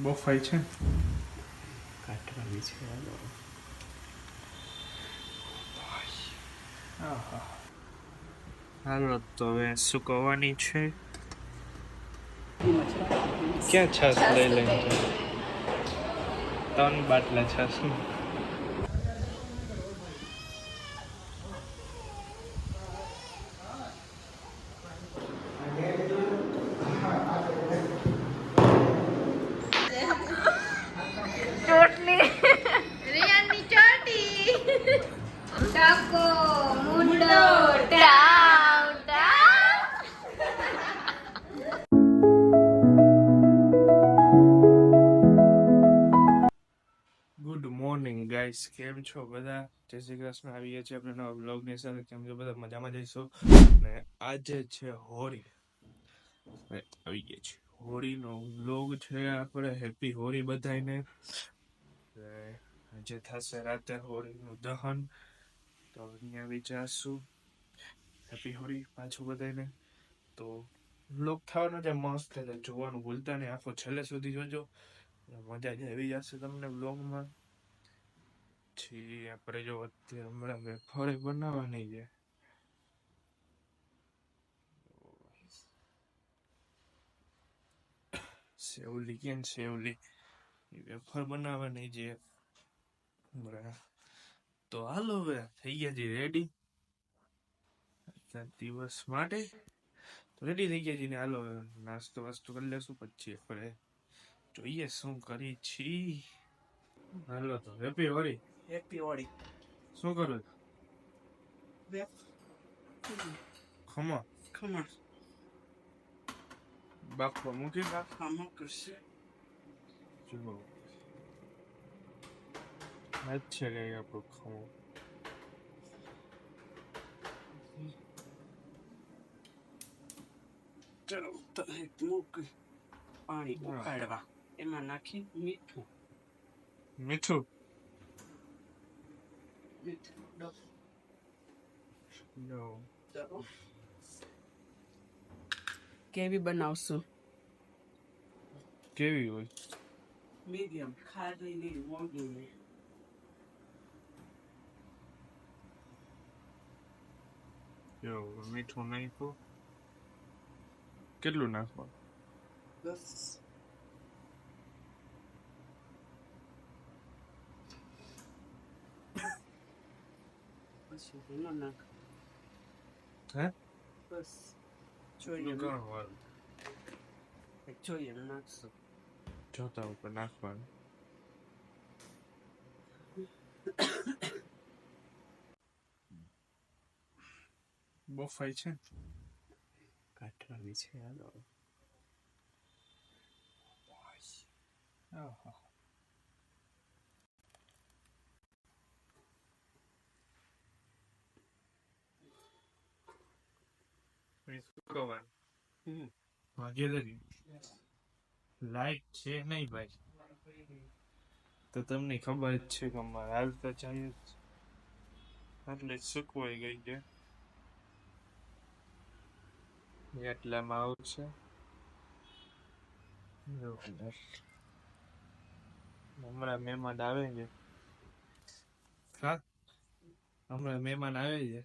બફાઈ છે કાઢવાની છે. હાલો તો હવે સુકવવાની છે. ક્યાં છાશ લઈ લઈને 3 બાટલા છાશ. ચોટલી રિયાની ચોટી ટાકો મુંડો ટાવ ટાવ. ગુડ મોર્નિંગ ગાઈસ, કેમ છો બધા? જય શ્રી કૃષ્ણ. આવીએ છીએ આપણે નવા બ્લોગની સાથે. કેમ છો બધા? મજામાં જઈશું. ને આજે છે હોળી. આવી ગયા છે હોળીનો બ્લોગ છે આપણે. હેપી હોળી બધાને. આજે થશે રાતે હોળીનું દહન, તો અહીંયા વિચારશું હેપી હોળી પાછું બધાને. તો બ્લોગ થવાનો છે મસ્ત, એટલે જોવાનું ભૂલતા નહીં, આખો છેલ્લે સુધી જોજો, મજા જ આવી જશે તમને બ્લોગમાં. પછી આપણે જો અત્યારે હમણાં વેફર બનાવવાની છે. સેવલી કેમ સેવલી વેફર બનાવવાની છે. બરાબર, તો હાલો હવે થઈ ગયા છે રેડી દિવસ માટે. તો રેડી થઈ ગયા છે ને, હાલો નાસ્તો વાસ્તો કરી લેશું, પછી આપણે જોઈએ શું કરી છી. હાલો તો હેપી હોળી. હેપી હોળી. શું કરું? ખમા ખમણ બાફવા મૂકી રાખવામાં કરશે. જો મેચ છે કઈ આપણું ખમો. ચલો તો મૂકી પાણી ઉકાળવા, એમાં નાખી મીઠું મીઠું ચલો કેવી બનાવશું? કેવી હોય? મીડિયમ, ખારી નહીં, મોંઘી નહીં. જો મીઠું નાખ્યું. કેટલું નાખવાનું? બસ પછી એનો નાખ. હે બસ જોઈએ જોઈએ નાખશું. જોતા ઉપર નાખવાનું. બફાઈ છે કાઢવાની છે. હાલો ભાગેદારી લાઈટ છે નહીં ભાઈ, તો તમને ખબર જ છે કે અમારે હાલ તો જાય જ, એટલે સુકવાઈ ગઈ છે. એટલામાં આવશે. હમણાં મહેમાન આવે છે. હા, હમણાં મહેમાન આવે છે.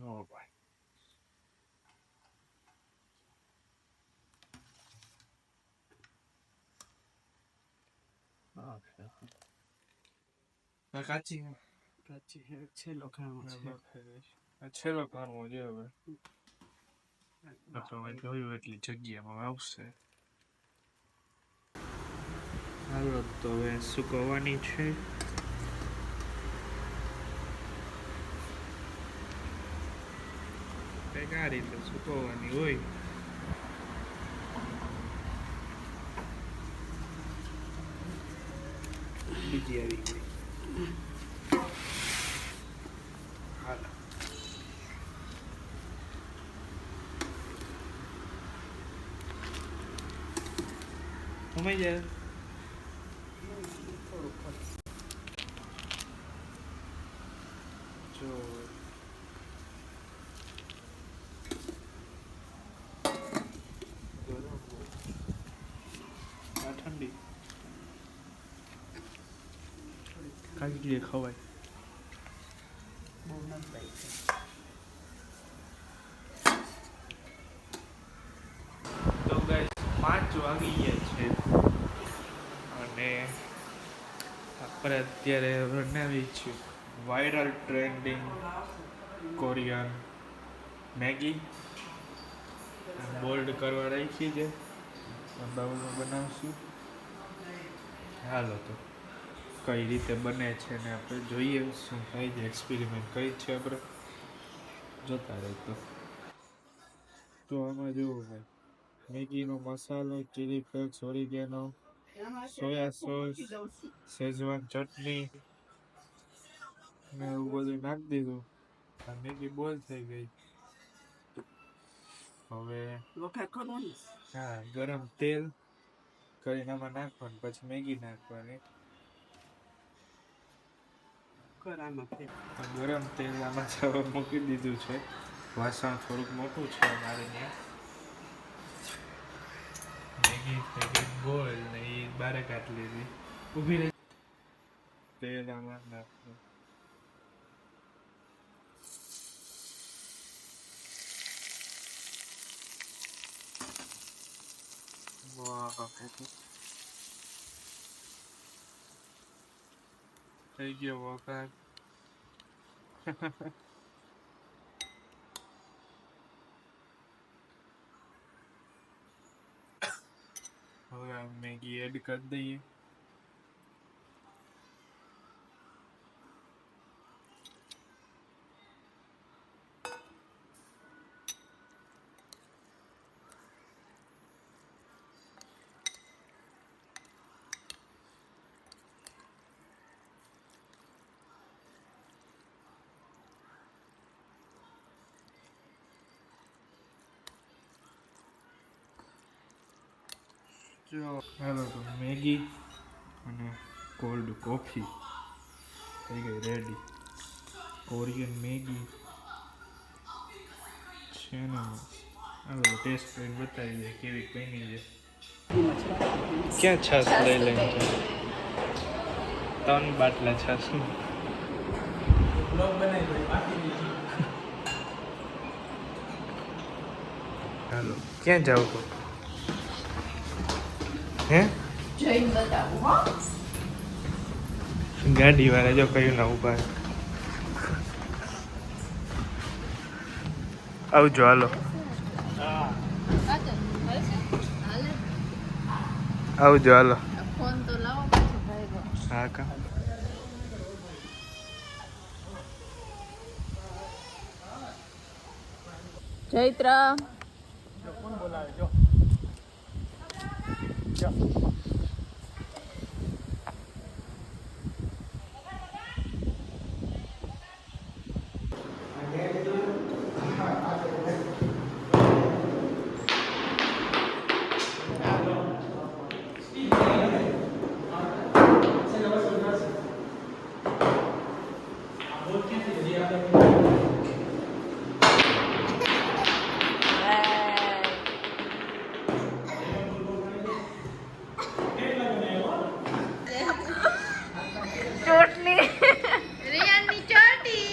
ઓ ભાઈ, કાચી પછી છેલ્લો ખાણો છે. છેલ્લો કારવો છે. હવે આપણે જોયું એટલી જગ્યામાં આવશે. હાલો તો હવે સુકવવાની છે. કઈક આ રીતે સુકવવાની હોય. બીજી આવી ગઈ. હાલ સમય જાય. જો કાઢી ખવાય. બહુ નથી ભાઈ. તો ગાઈસ 5 વાગી ગયા છે અને આપણે અત્યારે બનાવી છે viral trending Korean Maggi. Bold કરવા રાખી છે, બાઉલમાં બનાવશું. હાલો તો કઈ રીતે બને છે ને આપણે જોઈએ શું થાય છે. એક્સપેરિમેન્ટ કરી છે આપણે, જોતા રહેતો. તો આમાં જોવો ભાઈ, મેગીનો મસાલો, chilli flakes, oregano, soya sauce, Schezwan ચટણી ને એવું બધું નાખી દીધું. આ મેગી બોલ થઈ ગઈ. હવે વઘાર કરવો ને. હા, ગરમ તેલ કરીને આમાં નાખવાનું, પછી મેગી નાખવાની. કરામાં ફેર. તો ગરમ તેલ આમાં હવે મૂકી દીધું છે. વાસણ થોડુંક મોટું છે અમારે ત્યાં. મેગી બોલ ને એ બારે કાઢી લીધી. ઊભી રહી. તેલ આમાં નાખવું. થઈ ગયો વઘાર. હવે આ મેગી એડ કરી દઈએ. હાલો તો મેગી અને કોલ્ડ કોફી થઈ ગઈ રેડી. કોરિયન મેગી છે ને. હાલો ટેસ્ટ કરીને બતાવી દે કેવી બની છે. ક્યાં છાશ લઈ લઈને છે? 3 બાટલા છાશ. હાલો ક્યાં જાવ તો? હે જઈને બતાવું હો. ગાડી વાળા જો કયું ના ઉભા. આવજો હાલો. આવજો હાલો. ફોન તો લાવો પાછો ભાઈ. હા કા ચૈત્ર કોણ બોલાવે જો. ચોટલી રિયાની ચોટી.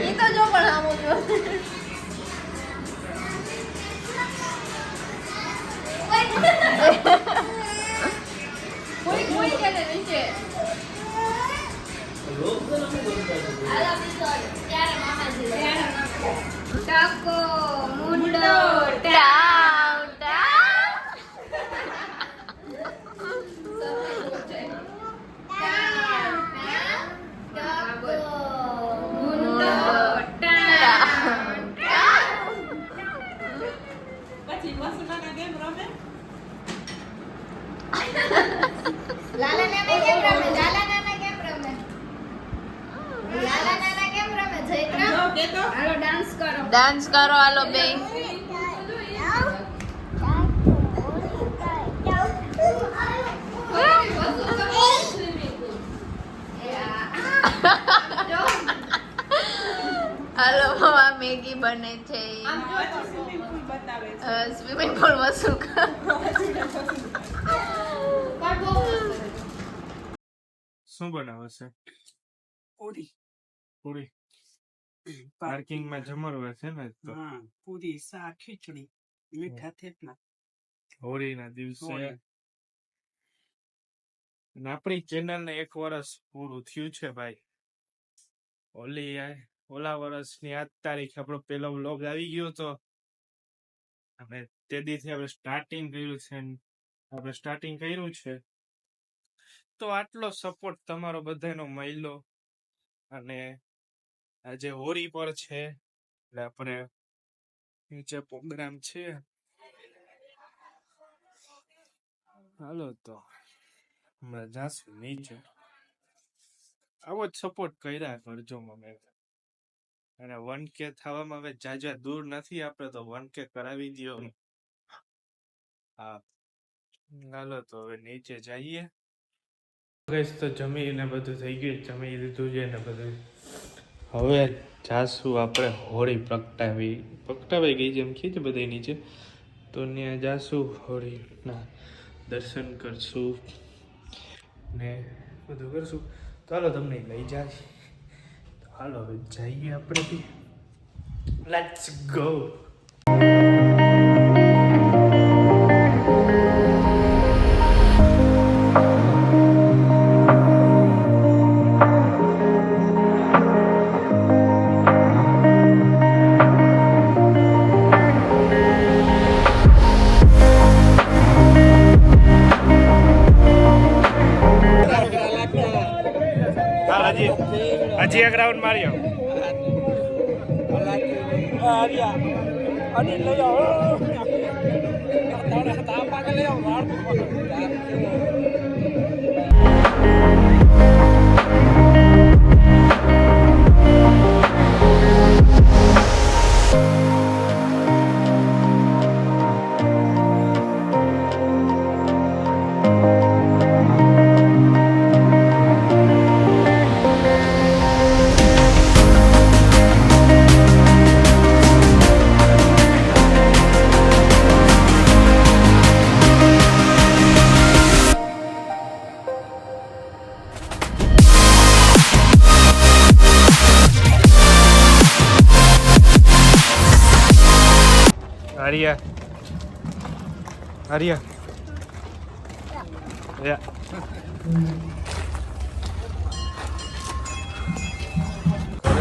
ઈ તો જો પણ આમ જો. કોઈ કે નીચે આલા બિસ્કટ ત્યારે મામાજી ટાકો ડાન્સ કરો હાલો બે. હાલો મમ્મા મેગી બને છે. સ્વિમિંગ પુલ વસૂલ કર. શું બનાવે છે? પૂરી પૂરી. પાર્કિંગમાં જમણવાર છે ને તો હા પૂરી શાક ખીચડી મીઠા થેપલા હોળીના દિવસે. હોળી. અને આપણી ચેનલને 1 વર્ષ પૂરું થયું છે ભાઈ. ઓલા વર્ષની 8 તારીખે આપણો પહેલો વ્લોગ આવી ગયો હતો અને તે દીથી આપણે સ્ટાર્ટિંગ કર્યું છે. તો આટલો સપોર્ટ તમારો બધાનો મળ્યો અને આજે હોળી પર છે એટલે આપણે નીચે પ્રોગ્રામ છે. હાલો તો હમણાં જાશું નીચે. આવો જ સપોર્ટ કર્યા કરજો મને. અને 1K થવામાં હવે જાજા દૂર નથી આપણે તો 1K કરાવી દો. હા હાલો તો હવે નીચે જઈએ. ગઈશ તો જમીને બધું થઈ ગયું, જમી લીધું છે ને બધું. હવે જાશું આપણે હોળી પ્રગટાવાઈ ગઈ જેમ કે છે બધા નીચે, તો ત્યાં જાશું હોળીના દર્શન કરશું ને બધું કરશું. તો હાલો તમને લઈ જાય. તો હાલો હવે જઈએ આપણે બી. Let's go. હજી એક રાઉન્ડ માર્યો. આર્યા ઘરે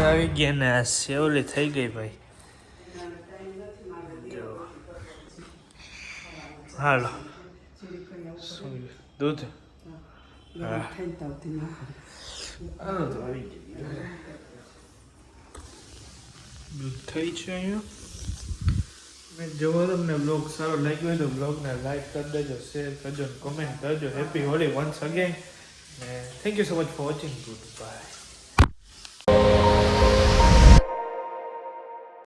આવી ગયા ને આ સેવલી થઈ ગઈ ભાઈ. હાલો દૂધ. હાલો તો આવી ગઈ. દૂધ થઈ છે અહીંયા. જો તમને બ્લોગ સારો લાગ્યો હોય તો બ્લોગને લાઈક કરી દેજો, શેર કરજો, કમેન્ટ કરજો. Happy Holi once again. Thank you so much for watching. Good bye.